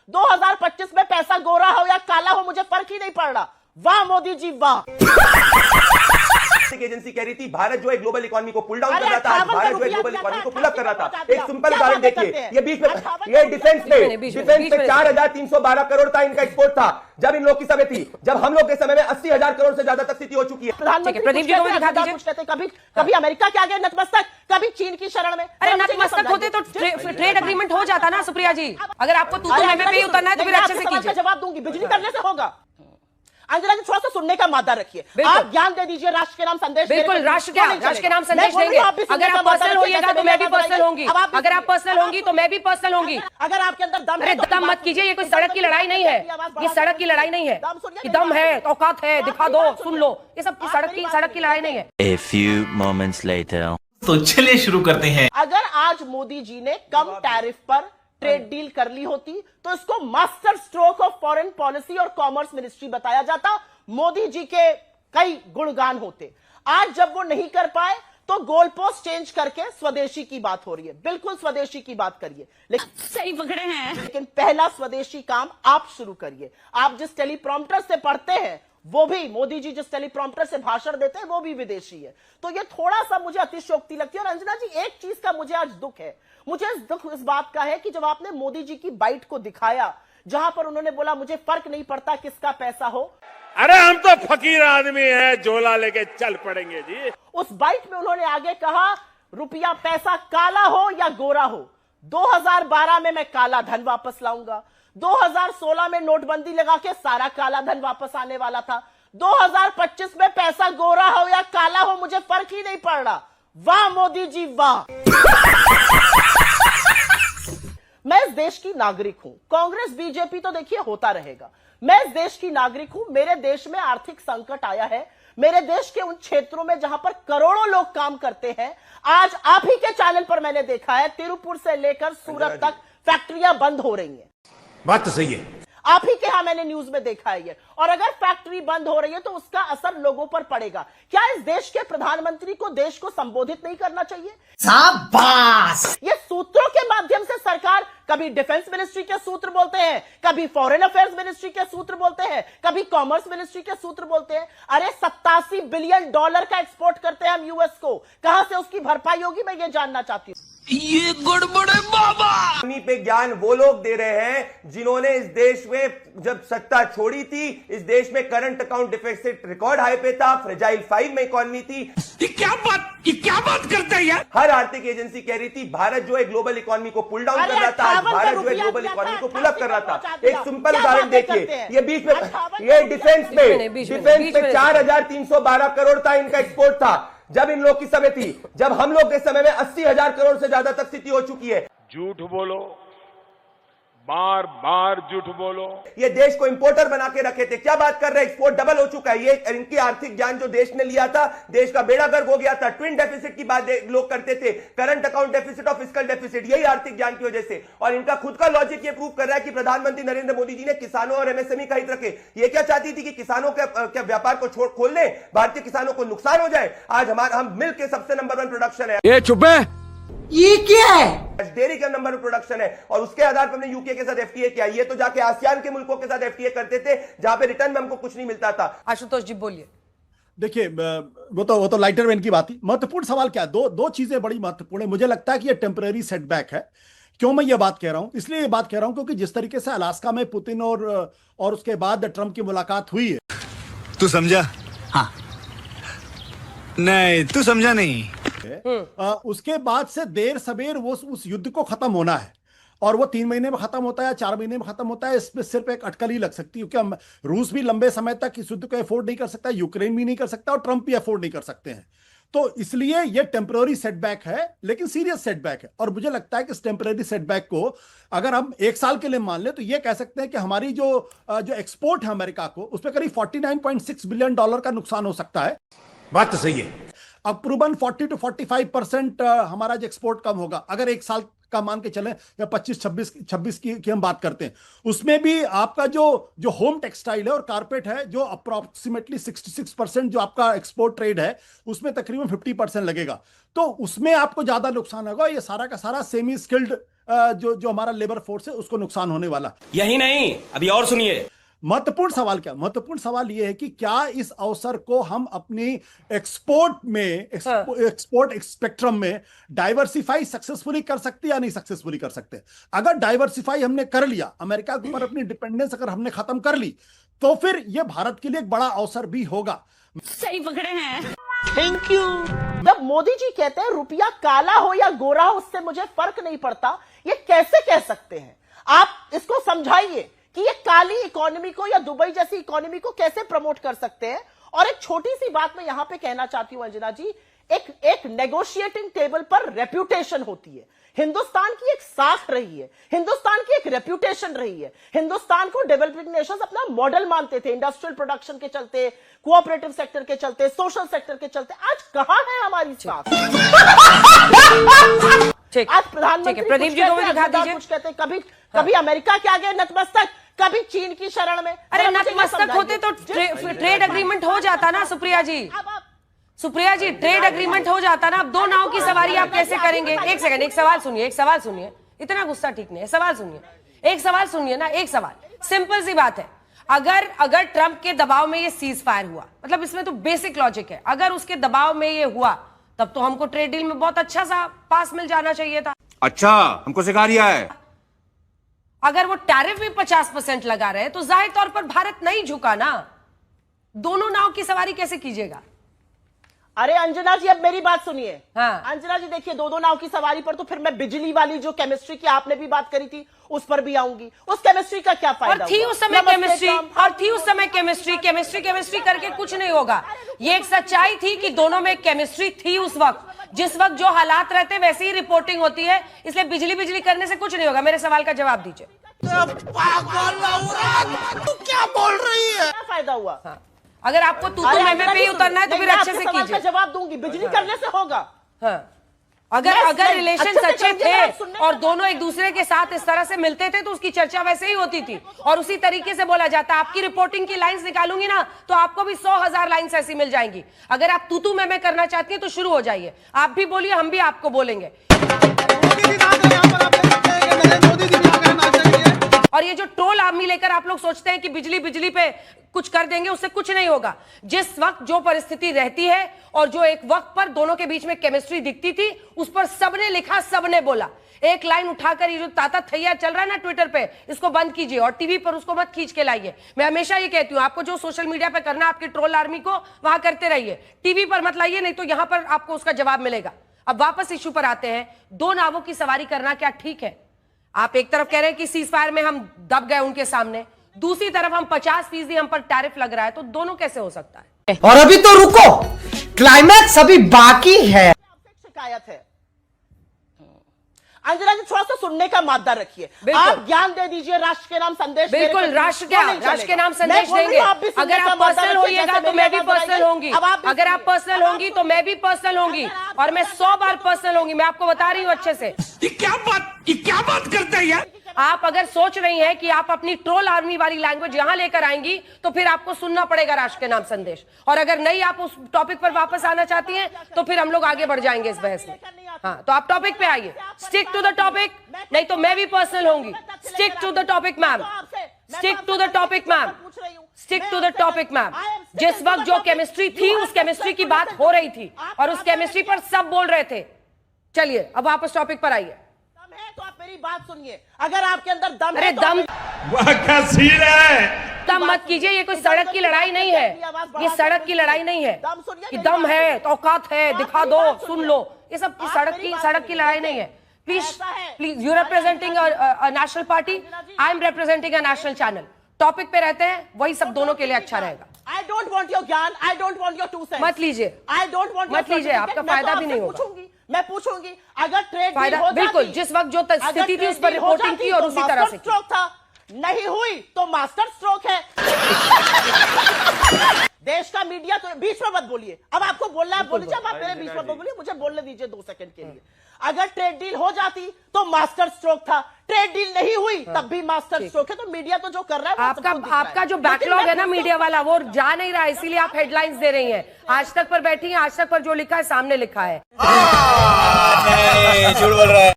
2025 में पैसा गोरा हो या काला हो मुझे फर्क ही नहीं पड़ रहा। वाह मोदी जी वाह। एजेंसी कह रही थी भारत जो है ग्लोबल इकोनॉमी को पुल डाउन कर रहा था, आज भारत जो है ग्लोबल इकोनॉमी को पुल अप कर रहा था। एक सिंपल उदाहरण देखिए, ये बीच में ये डिफेंस पे 4,312 करोड़ का इनका एक्सपोर्ट था जब इन लोग की समय थी। जब हम लोग के समय में 80,000 करोड़ से ज्यादा तक स्थिति हो चुकी है। प्रदीप जी को भी दिखा दीजिए। कभी अमेरिका के आगे नतमस्तक, कभी चीन की शरण में। अरे नतमस्तक होते तो ट्रेड एग्रीमेंट हो जाता ना सुप्रिया जी। अगर आपको तू पे उतरना है तो फिर अच्छे से कीजिए। जवाब दूंगी, बिजली करने से होगा। अंजना जी थोड़ा सा सुनने का मादा रखिए। आप ज्ञान दे दीजिए, राष्ट्र के नाम संदेश। बिल्कुल, राष्ट्र के नाम संदेश देंगे। अगर आप पर्सनल होइएगा तो मैं भी पर्सनल होंगी, अगर आप पर्सनल होंगी तो मैं भी पर्सनल होंगी। अगर आपके अंदर दम है, दम मत कीजिए। ये कोई सड़क की लड़ाई नहीं है, ये सड़क की लड़ाई नहीं है कि दम है, औकात है, दिखा दो, सुन लो। ये सब की सड़क की लड़ाई नहीं है। A few moments later. तो चलिए शुरू करते हैं। अगर आज मोदी जी ने कम टैरिफ पर ट्रेड डील कर ली होती तो इसको master stroke of foreign policy और कॉमर्स मिनिस्ट्री बताया जाता, मोदी जी के कई गुणगान होते। आज जब वो नहीं कर पाए तो गोल पोस्ट चेंज करके स्वदेशी की बात हो रही है। बिल्कुल स्वदेशी की बात करिए, लेकिन सही पकड़े हैं। लेकिन पहला स्वदेशी काम आप शुरू करिए। आप जिस टेलीप्रॉम्प्टर से पढ़ते हैं वो भी, मोदी जी जिस टेलीप्रॉम्प्टर से भाषण देते हैं वो भी विदेशी है। तो ये थोड़ा सा मुझे अतिशयोक्ति लगती है। और अंजना जी एक चीज का मुझे आज दुख है, मुझे दुख इस बात का है कि जब आपने मोदी जी की बाइट को दिखाया जहां पर उन्होंने बोला मुझे फर्क नहीं पड़ता किसका पैसा हो, अरे हम तो फकीर आदमी हैं, झोला लेके चल पड़ेंगे जी। उस बाइट में उन्होंने आगे कहा रुपया पैसा काला हो या गोरा हो, 2012 में मैं काला धन वापस लाऊंगा, 2016 में नोटबंदी लगा के सारा काला धन वापस आने वाला था, 2025 में पैसा गोरा हो या काला हो मुझे फर्क ही नहीं पड़ रहा। वाह मोदी जी वाह। मैं इस देश की नागरिक हूं, कांग्रेस बीजेपी तो देखिए होता रहेगा। मैं इस देश की नागरिक हूं, मेरे देश में आर्थिक संकट आया है, मेरे देश के उन क्षेत्रों में जहां पर करोड़ों लोग काम करते हैं। आज आप ही के चैनल पर मैंने देखा है तिरुपुर से लेकर सूरत तक फैक्ट्रियां बंद हो रही हैं। बात तो सही है, आप ही के यहां मैंने न्यूज में देखा है ये। और अगर फैक्ट्री बंद हो रही है तो उसका असर लोगों पर पड़ेगा। क्या इस देश के प्रधानमंत्री को देश को संबोधित नहीं करना चाहिए? शाबाश। ये सूत्रों के माध्यम से सरकार कभी डिफेंस मिनिस्ट्री के सूत्र बोलते हैं, कभी फॉरेन अफेयर्स मिनिस्ट्री के सूत्र बोलते हैं, कभी कॉमर्स मिनिस्ट्री के सूत्र बोलते हैं। अरे $87 बिलियन का एक्सपोर्ट करते हैं हम यूएस को, कहां से उसकी भरपाई होगी मैं ये जानना चाहती हूं। ये गड़बड़े बाबा। पे ज्ञान वो लोग दे रहे हैं जिन्होंने इस देश में जब सत्ता छोड़ी थी, इस देश में current account deficit record high पे था, फ्रेजाइल 5 में इकोनॉमी थी। ये क्या बात करता है यार। हर आर्थिक एजेंसी कह रही थी भारत जो है ग्लोबल इकोनॉमी को पुल डाउन कर रहा था, आज भारत जो है ग्लोबल इकोनॉमी को पुल अप कर रहा था। एक सिंपल उदाहरण देखिए, ये बीच में ये डिफेंस पे 4,312 करोड़ का इनका एक्सपोर्ट था जब इन लोग की समय थी। जब हम लोग के समय में 80,000 करोड़ से ज्यादा तक स्थिति हो चुकी है। झूठ बोलो, बार बार झूठ बोलो। ये देश को इंपोर्टर बना के रखे थे, क्या बात कर रहे हैं, एक्सपोर्ट डबल हो चुका है। ये इनकी आर्थिक ज्ञान जो देश ने लिया था, देश का बेड़ा गर्क हो गया था। ट्विन डेफिसिट की बात लोग करते थे, करंट अकाउंट डेफिसिट और फिस्कल डेफिसिट, यही आर्थिक ज्ञान की वजह से। और इनका खुद का लॉजिक ये प्रूव कर रहा है कि प्रधानमंत्री नरेंद्र मोदी जी ने किसानों और एमएसएमई का हित रखे। ये क्या चाहती थी कि किसानों के व्यापार को खोल दें, भारतीय किसानों को नुकसान हो जाए। आज हम मिल्क के सबसे नंबर 1 प्रोडक्शन है। ये चुप है, ये क्या है? डेयरी का नंबर 1 प्रोडक्शन है और उसके आधार पर हमने यूके के साथ एफटीए किया। ये तो जाके आसियान के मुल्कों के साथ एफटीए करते थे जहां पे रिटर्न में हमको कुछ नहीं मिलता था। आशुतोष जी बोलिए। देखिए वो तो लाइटर वेन की बात थी। महत्वपूर्ण सवाल क्या है, दो चीजें बड़ी महत्वपूर्ण है। मुझे लगता है कि ये टेम्पररी सेटबैक है। क्यों मैं ये बात कह रहा हूं? इसलिए ये बात कह रहा हूं क्योंकि जिस तरीके से अलास्का में पुतिन और उसके बाद ट्रंप की मुलाकात हुई है। तू समझा? हाँ। नहीं तू समझा नहीं। उसके बाद से देर सवेर वो उस युद्ध को खत्म होना है और वो 3 महीने में खत्म होता है या 4 महीने में खत्म होता है, इसमें सिर्फ एक अटकल ही लग सकती है। क्योंकि रूस भी लंबे समय तक इस युद्ध को अफोर्ड नहीं कर सकता, यूक्रेन भी नहीं कर सकता और ट्रंप भी अफोर्ड नहीं कर सकते हैं। तो इसलिए ये टेम्पररी सेटबैक है, लेकिन सीरियस सेटबैक है। और मुझे लगता है कि इस टेम्पररी सेटबैक को अगर हम 1 साल के लिए मान ले तो ये कह सकते हैं कि हमारी जो एक्सपोर्ट है अमेरिका को, उस पर करीब $49.6 बिलियन का नुकसान हो सकता है। बात तो सही है। अप्रूवन 40 to 45% हमारा जो एक्सपोर्ट कम होगा अगर 1 साल का मान के चले या 25-26 की हम बात करते हैं, उसमें भी आपका जो होम टेक्सटाइल है और कारपेट है, जो अप्रोक्सीमेटली 66% जो आपका एक्सपोर्ट ट्रेड है, उसमें तकरीबन 50% लगेगा। तो उसमें आपको ज्यादा नुकसान होगा। ये सारा का सारा सेमी स्किल्ड जो हमारा लेबर फोर्स है उसको नुकसान होने वाला। यही नहीं, अभी और सुनिए। महत्वपूर्ण सवाल क्या, महत्वपूर्ण सवाल यह है कि क्या इस अवसर को हम अपनी एक्सपोर्ट स्पेक्ट्रम में डाइवर्सिफाई सक्सेसफुली कर सकते या नहीं सक्सेसफुली कर सकते। अगर डाइवर्सिफाई हमने कर लिया, अमेरिका के ऊपर अपनी डिपेंडेंस अगर हमने खत्म कर ली, तो फिर यह भारत के लिए एक बड़ा अवसर भी होगा। सही पकड़े हैं। Thank you. जब मोदी जी कहते हैं रुपया काला हो या गोरा हो उससे मुझे फर्क नहीं पड़ता, ये कैसे कह सकते हैं? आप इसको समझाइए कि ये काली इकोनॉमी को या दुबई जैसी इकोनॉमी को कैसे प्रमोट कर सकते हैं। और एक छोटी सी बात मैं यहां पे कहना चाहती हूं अंजना जी, एक नेगोशिएटिंग टेबल पर रेप्यूटेशन होती है। हिंदुस्तान की एक साख रही है, हिंदुस्तान की एक रेप्यूटेशन रही है। हिंदुस्तान को डेवलपिंग नेशंस अपना मॉडल मानते थे, इंडस्ट्रियल प्रोडक्शन के चलते, कोऑपरेटिव सेक्टर के चलते, सोशल सेक्टर के चलते। आज कहां है हमारी साख? आज प्रधानमंत्री प्रदीप जी को भी दिखा दीजिए। कुछ कहते हैं, कभी अमेरिका के आगे नतमस्तक, कभी चीन की शरण में। अरे नतमस्तक होते तो ट्रेड एग्रीमेंट हो जाता ना सुप्रिया जी। सुप्रिया जी, ट्रेड एग्रीमेंट हो जाता ना। अब दो नाव की सवारी आप कैसे करेंगे? एक सेकंड, एक सवाल सुनिए। इतना गुस्सा ठीक नहीं है, सवाल सुनिए। एक सवाल सुनिए ना, एक सवाल, सिंपल सी बात है। अगर ट्रंप के दबाव में ये सीज फायर हुआ, मतलब इसमें तो बेसिक लॉजिक है, अगर उसके दबाव में ये हुआ तब तो हमको ट्रेड डील में बहुत अच्छा सा पास मिल जाना चाहिए था। अच्छा, हमको सिखा रिया है। अगर वो टैरिफ भी 50% लगा रहे तो जाहिर तौर पर भारत नहीं झुका ना। दोनों नाव की सवारी कैसे कीजिएगा? अरे अंजना जी, अब मेरी बात सुनिए। हाँ। अंजना जी देखिए, दो नाव की सवारी पर तो फिर मैं बिजली वाली जो केमिस्ट्री की आपने भी बात करी थी उस पर भी आऊंगी। उस केमिस्ट्री का क्या फायदा? और थी उस समय केमिस्ट्री करके कुछ नहीं होगा। ये एक सच्चाई थी कि दोनों में केमिस्ट्री थी उस वक्त। जिस वक्त जो हालात रहते वैसे ही रिपोर्टिंग होती है, इसलिए बिजली करने से कुछ नहीं होगा। मेरे सवाल का जवाब दीजिए। तू क्या बोल रही है? क्या फायदा हुआ? हाँ। अगर आपको तू मैं पे ही उतरना है तो फिर अच्छे से कीजिए। जवाब दूंगी, बिजली करने से होगा। हाँ। अगर रिलेशन अच्छे थे और दोनों एक दूसरे के साथ इस तरह से मिलते थे तो उसकी चर्चा वैसे ही होती थी और उसी तरीके से बोला जाता। आपकी रिपोर्टिंग की लाइंस निकालूंगी ना तो आपको भी 100,000 लाइंस ऐसी मिल जाएंगी। अगर आप तू मैं करना चाहती हैं तो शुरू हो जाइए। आप भी बोलिए, हम भी आपको बोलेंगे। और ये जो ट्रोल आर्मी लेकर आप लोग सोचते हैं कि बिजली पे कुछ कर देंगे, उससे कुछ नहीं होगा। जिस वक्त जो परिस्थिति रहती है और जो एक वक्त पर दोनों के बीच में केमिस्ट्री दिखती थी, उस पर सबने लिखा, सबने बोला। एक लाइन उठाकर ये जो ताता थैया चल रहा है ना ट्विटर पे, इसको बंद कीजिए और टीवी पर उसको मत खींच के लाइए। मैं हमेशा ये कहती हूं, आपको जो सोशल मीडिया पे करना है आपकी ट्रोल आर्मी को वहां करते रहिए, टीवी पर मत लाइए, नहीं तो यहां पर आपको उसका जवाब मिलेगा। अब वापस इश्यू पर आते हैं। दो नावों की सवारी करना क्या ठीक है? आप एक तरफ कह रहे हैं कि सीज फायर में हम दब गए उनके सामने, दूसरी तरफ हम 50% हम पर टैरिफ लग रहा है, तो दोनों कैसे हो सकता है? और अभी तो रुको, क्लाइमैक्स अभी बाकी है। शिकायत है अंजना जी, थोड़ा सा सुनने का मादा रखिए। आप ज्ञान दे दीजिए, राष्ट्र के नाम संदेश। बिल्कुल, राष्ट्र के नाम संदेश देंगे। अगर आप पर्सनल होइएगा तो मैं भी पर्सनल होंगी, अगर आप पर्सनल होंगी तो मैं भी पर्सनल होंगी, और मैं 100 बार पर्सनल होंगी। मैं आपको बता रही हूँ अच्छे से। ये क्या बात करते हैं यार? आप अगर सोच रही हैं कि आप अपनी ट्रोल आर्मी वाली लैंग्वेज यहां लेकर आएंगी तो फिर आपको सुनना पड़ेगा राष्ट्र के नाम संदेश, और अगर नहीं आप उस टॉपिक पर वापस आना चाहती हैं तो फिर हम लोग आगे बढ़ जाएंगे इस बहस में। हाँ, तो आप टॉपिक पे आइए, स्टिक टू द टॉपिक, नहीं तो मैं भी पर्सनल होंगी। Stick to the topic ma'am, stick to the topic ma'am, stick to the topic ma'am. जिस वक्त जो केमिस्ट्री थी उस केमिस्ट्री की बात हो रही थी और उस केमिस्ट्री पर सब बोल रहे थे। चलिए अब वापस टॉपिक पर आइए। तो आप मेरी बात सुनिए, अगर आपके अंदर दम अरे है तो दम क्या सीन है? दम मत कीजिए, ये कोई सड़क की लड़ाई नहीं है। ये सड़क की लड़ाई नहीं है कि दम है, औकात है, दिखा दो, सुन लो। ये सब सड़क की लड़ाई नहीं है। Please you representing a national party, I am representing a national channel. Topic पे रहते हैं, वही सब दोनों के लिए अच्छा रहेगा। I don't want your ज्ञान, I don't want your 2 cents। मत लीजिए, I don't want मत लीजिए, आपका फायदा भी नहीं होगा। मैं पूछूंगी अगर ट्रेड फायदा बिल्कुल, जिस वक्त जो स्थिति थी उस पर रिपोर्टिंग की और उसी तरह से स्ट्रोक था, नहीं हुई तो मास्टर स्ट्रोक है। देश का मीडिया तो बीच में मत बोलिए। अब आपको बोलना है बोलिए, जब आप मेरे बीच में बोलिए, मुझे बोलने दीजिए 2 सेकंड के लिए। अगर ट्रेड डील हो जाती तो मास्टर स्ट्रोक था, ट्रेड डील नहीं हुई तब भी मास्टर स्ट्रोक है। तो मीडिया तो जो कर रहा है वो सबको दिख रहा आपका जो लेकिन बैकलॉग मैं है ना खुद तो- मीडिया वाला, वो जा नहीं रहा है, इसीलिए आप हेडलाइंस दे रही हैं। आज तक पर बैठी हैं, आज तक पर जो लिखा है सामने लिखा है। झूठ बोल रहा है।